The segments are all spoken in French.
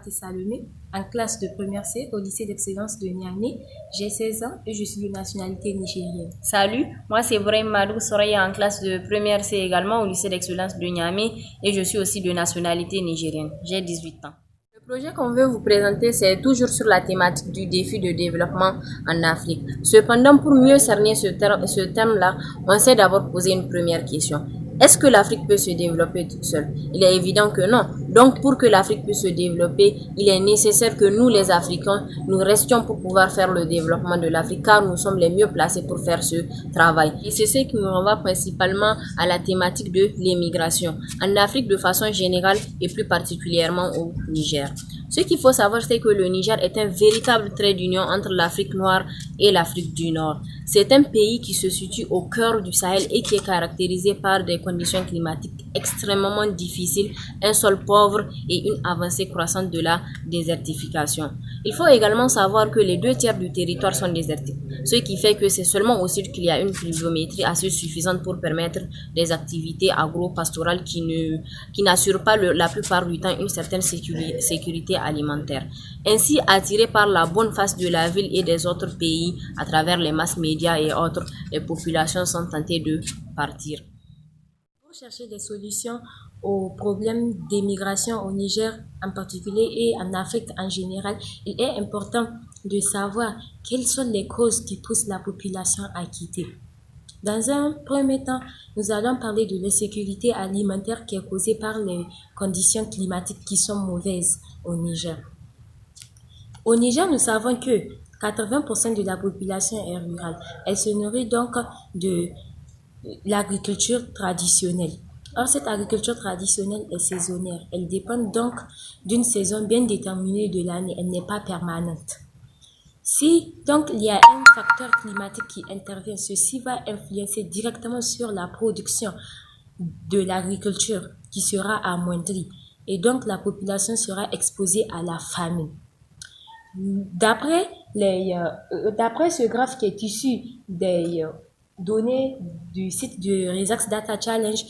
Fatou Salomé, en classe de première C au lycée d'excellence de Niamey. J'ai 16 ans et je suis de nationalité nigérienne. Salut, moi c'est Ibrahim Madou Soraya en classe de première C également au lycée d'excellence de Niamey et je suis aussi de nationalité nigérienne. J'ai 18 ans. Le projet qu'on veut vous présenter, c'est toujours sur la thématique du défi de développement en Afrique. Cependant, pour mieux cerner ce thème-là, on s'est d'abord posé une première question. Est-ce que l'Afrique peut se développer toute seule? Il est évident que non. Donc, pour que l'Afrique puisse se développer, il est nécessaire que nous, les Africains, nous restions pour pouvoir faire le développement de l'Afrique, car nous sommes les mieux placés pour faire ce travail. Et c'est ce qui nous renvoie principalement à la thématique de l'immigration, en Afrique de façon générale et plus particulièrement au Niger. Ce qu'il faut savoir, c'est que le Niger est un véritable trait d'union entre l'Afrique noire et l'Afrique du Nord. C'est un pays qui se situe au cœur du Sahel et qui est caractérisé par des conditions climatiques extrêmement difficiles, un sol pauvre et une avancée croissante de la désertification. Il faut également savoir que les 2 tiers du territoire sont désertiques, ce qui fait que c'est seulement au sud qu'il y a une pluviométrie assez suffisante pour permettre des activités agro-pastorales qui n'assurent pas la plupart du temps une certaine sécurité alimentaire. Ainsi, attirés par la bonne face de la ville et des autres pays à travers les masses médias et autres, les populations sont tentées de partir. Pour chercher des solutions aux problèmes d'immigration au Niger en particulier et en Afrique en général, il est important de savoir quelles sont les causes qui poussent la population à quitter. Dans un premier temps, nous allons parler de l'insécurité alimentaire qui est causée par les conditions climatiques qui sont mauvaises au Niger. Au Niger, nous savons que 80% de la population est rurale. Elle se nourrit donc de l'agriculture traditionnelle. Or, cette agriculture traditionnelle est saisonnière. Elle dépend donc d'une saison bien déterminée de l'année. Elle n'est pas permanente. Si donc il y a un facteur climatique qui intervient, ceci va influencer directement sur la production de l'agriculture qui sera amoindrie et donc la population sera exposée à la famine. D'après ce graphe qui est issu des données du site de Resax Data Challenge,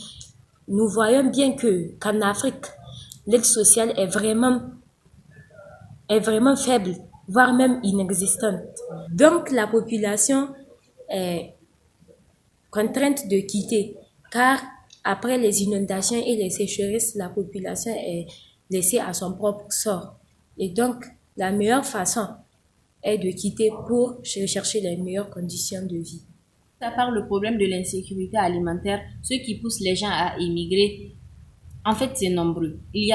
nous voyons bien qu'en Afrique, l'aide sociale est vraiment faible, voire même inexistante. Donc la population est contrainte de quitter, car après les inondations et les sécheresses, la population est laissée à son propre sort. Et donc, la meilleure façon est de quitter pour chercher les meilleures conditions de vie. À part le problème de l'insécurité alimentaire, ce qui pousse les gens à émigrer, en fait, c'est nombreux. Il y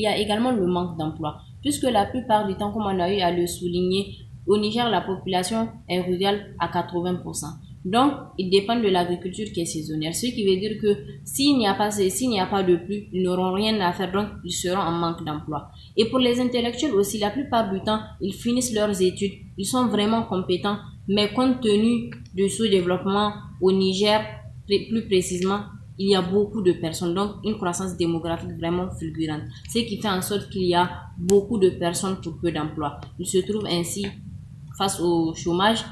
a également le manque d'emploi. Puisque la plupart du temps, comme on a eu à le souligner, au Niger, la population est rurale à 80%. Donc, ils dépendent de l'agriculture qui est saisonnière. Ce qui veut dire que s'il n'y a pas de pluie, ils n'auront rien à faire, donc ils seront en manque d'emploi. Et pour les intellectuels aussi, la plupart du temps, ils finissent leurs études, ils sont vraiment compétents, mais compte tenu du sous-développement au Niger, plus précisément, il y a beaucoup de personnes, donc une croissance démographique vraiment fulgurante, ce qui fait en sorte qu'il y a beaucoup de personnes pour peu d'emplois. Ils se trouvent ainsi face au chômage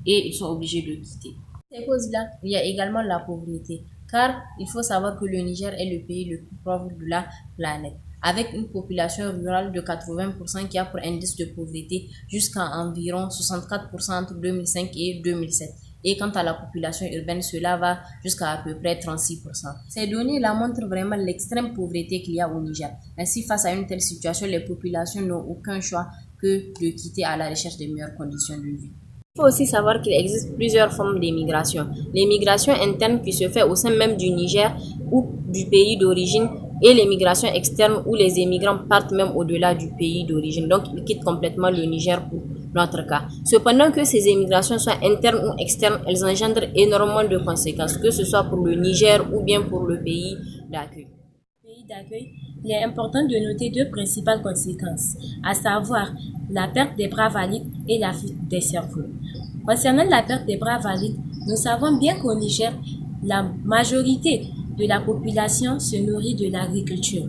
et ils sont obligés de quitter. Ces causes-là, il y a également la pauvreté, car il faut savoir que le Niger est le pays le plus pauvre de la planète, avec une population rurale de 80% qui a pour indice de pauvreté jusqu'à environ 64% entre 2005 et 2007. Et quant à la population urbaine, cela va jusqu'à à peu près 36%. Ces données-là montrent vraiment l'extrême pauvreté qu'il y a au Niger. Ainsi, face à une telle situation, les populations n'ont aucun choix que de quitter à la recherche de meilleures conditions de vie. Il faut aussi savoir qu'il existe plusieurs formes d'immigration. L'immigration interne qui se fait au sein même du Niger ou du pays d'origine et l'immigration externe où les immigrants partent même au-delà du pays d'origine. Donc, ils quittent complètement le Niger pour notre cas. Cependant que ces immigrations soient internes ou externes, elles engendrent énormément de conséquences, que ce soit pour le Niger ou bien pour le pays d'accueil. Il est important de noter 2 principales conséquences, à savoir la perte des bras valides et la fuite des cerveaux. Concernant la perte des bras valides, nous savons bien qu'au Niger, la majorité de la population se nourrit de l'agriculture.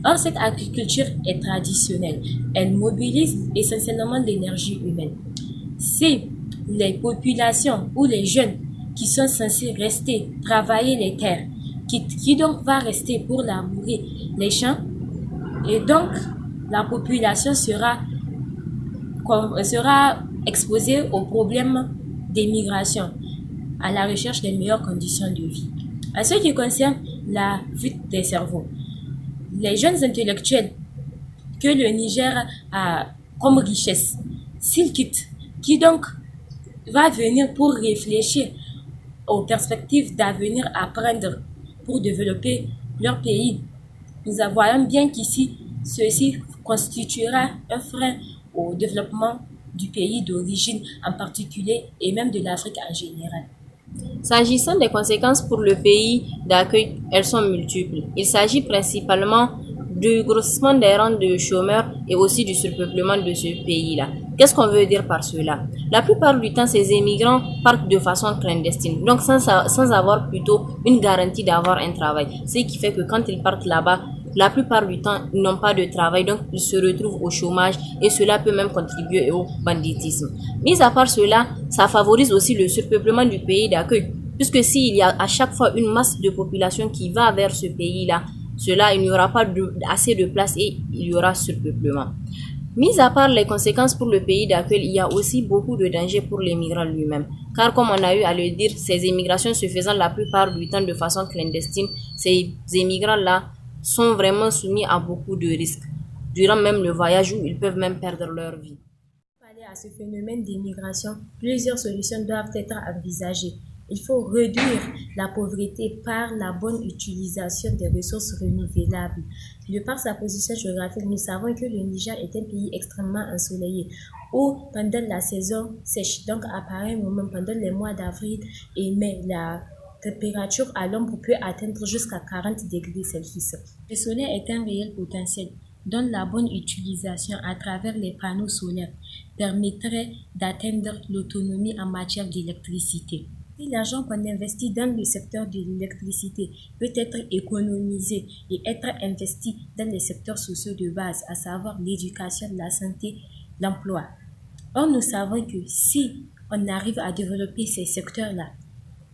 Or, cette agriculture est traditionnelle. Elle mobilise essentiellement l'énergie humaine. Si les populations ou les jeunes qui sont censés rester travailler les terres, qui donc va rester pour labourer les champs, et donc la population sera exposée aux problèmes des migrations, à la recherche des meilleures conditions de vie. En ce qui concerne la fuite des cerveaux, les jeunes intellectuels que le Niger a comme richesse, s'ils quittent, qui donc va venir pour réfléchir aux perspectives d'avenir à prendre pour développer leur pays. Nous voyons bien qu'ici, ceci constituera un frein au développement du pays d'origine en particulier et même de l'Afrique en général. S'agissant des conséquences pour le pays d'accueil, elles sont multiples. Il s'agit principalement du grossissement des rangs de chômeurs et aussi du surpeuplement de ce pays-là. Qu'est-ce qu'on veut dire par cela? La plupart du temps, ces immigrants partent de façon clandestine, donc sans avoir plutôt une garantie d'avoir un travail. Ce qui fait que quand ils partent là-bas, la plupart du temps, ils n'ont pas de travail, donc ils se retrouvent au chômage et cela peut même contribuer au banditisme. Mis à part cela, ça favorise aussi le surpeuplement du pays d'accueil, puisque s'il y a à chaque fois une masse de population qui va vers ce pays-là, il n'y aura pas assez de place et il y aura surpeuplement. Mis à part les conséquences pour le pays d'accueil, il y a aussi beaucoup de dangers pour les migrants lui-même. Car comme on a eu à le dire, ces immigrations se faisant la plupart du temps de façon clandestine, ces immigrants-là sont vraiment soumis à beaucoup de risques, durant même le voyage où ils peuvent même perdre leur vie. Pour pallier à ce phénomène d'immigration, plusieurs solutions doivent être envisagées. Il faut réduire la pauvreté par la bonne utilisation des ressources renouvelables. De par sa position géographique, nous savons que le Niger est un pays extrêmement ensoleillé, où pendant la saison sèche, donc à pareil moment, pendant les mois d'avril et mai, la température à l'ombre peut atteindre jusqu'à 40 degrés Celsius. Le soleil est un réel potentiel, dont la bonne utilisation à travers les panneaux solaires permettrait d'atteindre l'autonomie en matière d'électricité. Si l'argent qu'on investit dans le secteur de l'électricité peut être économisé et être investi dans les secteurs sociaux de base, à savoir l'éducation, la santé, l'emploi. Or, nous savons que si on arrive à développer ces secteurs-là,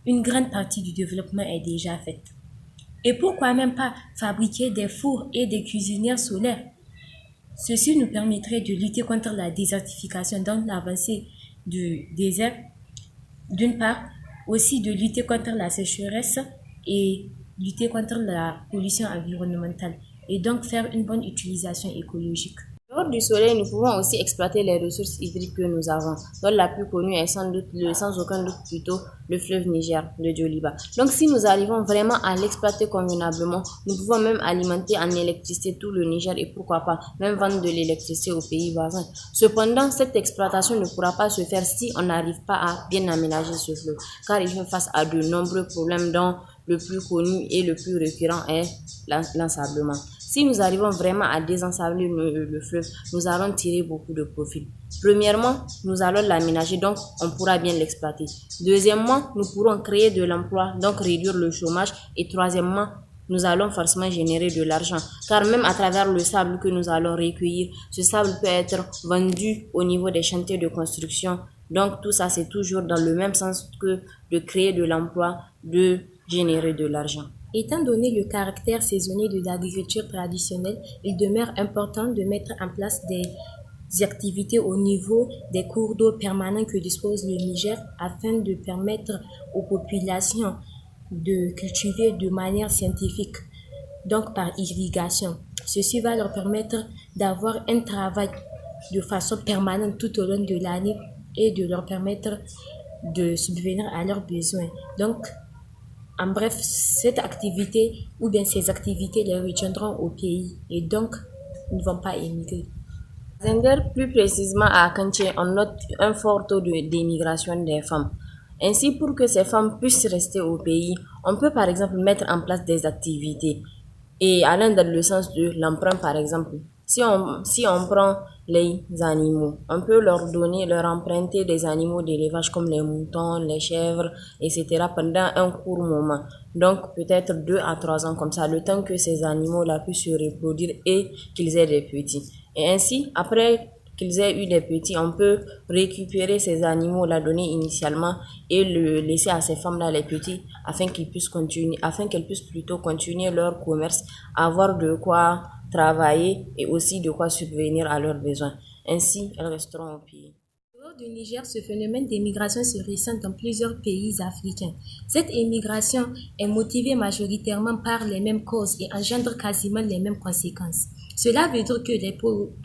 une grande partie du développement est déjà faite. Et pourquoi même pas fabriquer des fours et des cuisinières solaires? Ceci nous permettrait de lutter contre la désertification, donc l'avancée du désert, d'une part, aussi de lutter contre la sécheresse et lutter contre la pollution environnementale et donc faire une bonne utilisation écologique. Lors du soleil, nous pouvons aussi exploiter les ressources hydriques que nous avons, dont la plus connue est sans aucun doute plutôt le fleuve Niger, le Djoliba. Donc si nous arrivons vraiment à l'exploiter convenablement, nous pouvons même alimenter en électricité tout le Niger et pourquoi pas même vendre de l'électricité aux pays voisins. Cependant, cette exploitation ne pourra pas se faire si on n'arrive pas à bien aménager ce fleuve, car il fait face à de nombreux problèmes dont le plus connu et le plus récurrent est l'ensablement. Si nous arrivons vraiment à désensabler le fleuve, nous allons tirer beaucoup de profit. Premièrement, nous allons l'aménager, donc on pourra bien l'exploiter. Deuxièmement, nous pourrons créer de l'emploi, donc réduire le chômage. Et troisièmement, nous allons forcément générer de l'argent. Car même à travers le sable que nous allons recueillir, ce sable peut être vendu au niveau des chantiers de construction. Donc tout ça, c'est toujours dans le même sens que de créer de l'emploi, de générer de l'argent. Étant donné le caractère saisonnier de l'agriculture traditionnelle, il demeure important de mettre en place des activités au niveau des cours d'eau permanents que dispose le Niger afin de permettre aux populations de cultiver de manière scientifique, donc par irrigation. Ceci va leur permettre d'avoir un travail de façon permanente tout au long de l'année et de leur permettre de subvenir à leurs besoins. Donc, en bref, cette activité ou bien ces activités les retiendront au pays et donc ne vont pas émigrer. Zender, plus précisément à Kanché, on note un fort taux d'émigration des femmes. Ainsi, pour que ces femmes puissent rester au pays, on peut par exemple mettre en place des activités et allant dans le sens de l'emprunt par exemple. Si on prend les animaux, on peut leur emprunter des animaux d'élevage comme les moutons, les chèvres, etc. pendant un court moment. Donc peut-être 2 à 3 ans comme ça, le temps que ces animaux-là puissent se reproduire et qu'ils aient des petits. Et ainsi, après qu'ils aient eu des petits, on peut récupérer ces animaux-là donnés initialement et le laisser à ces femmes-là les petits afin qu'elles puissent plutôt continuer leur commerce, avoir de quoi travailler et aussi de quoi subvenir à leurs besoins. Ainsi, elles resteront au pays. Au du Niger, ce phénomène d'immigration se ressent dans plusieurs pays africains. Cette immigration est motivée majoritairement par les mêmes causes et engendre quasiment les mêmes conséquences. Cela veut dire que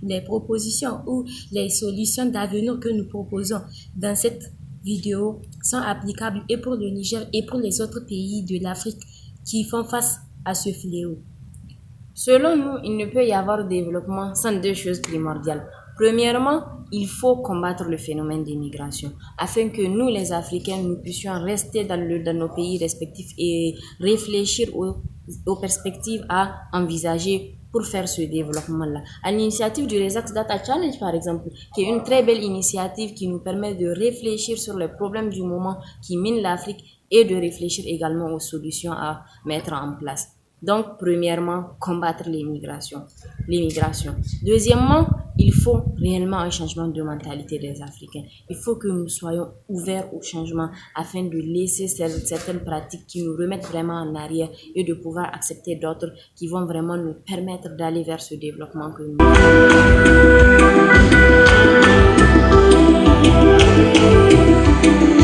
les propositions ou les solutions d'avenir que nous proposons dans cette vidéo sont applicables et pour le Niger et pour les autres pays de l'Afrique qui font face à ce fléau. Selon nous, il ne peut y avoir de développement sans deux choses primordiales. Premièrement, il faut combattre le phénomène d'immigration afin que nous, les Africains, nous puissions rester dans nos pays respectifs et réfléchir aux perspectives à envisager pour faire ce développement-là. À l'initiative du Resax Data Challenge, par exemple, qui est une très belle initiative qui nous permet de réfléchir sur les problèmes du moment qui minent l'Afrique et de réfléchir également aux solutions à mettre en place. Donc, premièrement, combattre l'immigration. Deuxièmement, il faut réellement un changement de mentalité des Africains. Il faut que nous soyons ouverts au changement afin de laisser certaines pratiques qui nous remettent vraiment en arrière et de pouvoir accepter d'autres qui vont vraiment nous permettre d'aller vers ce développement que nous voulons.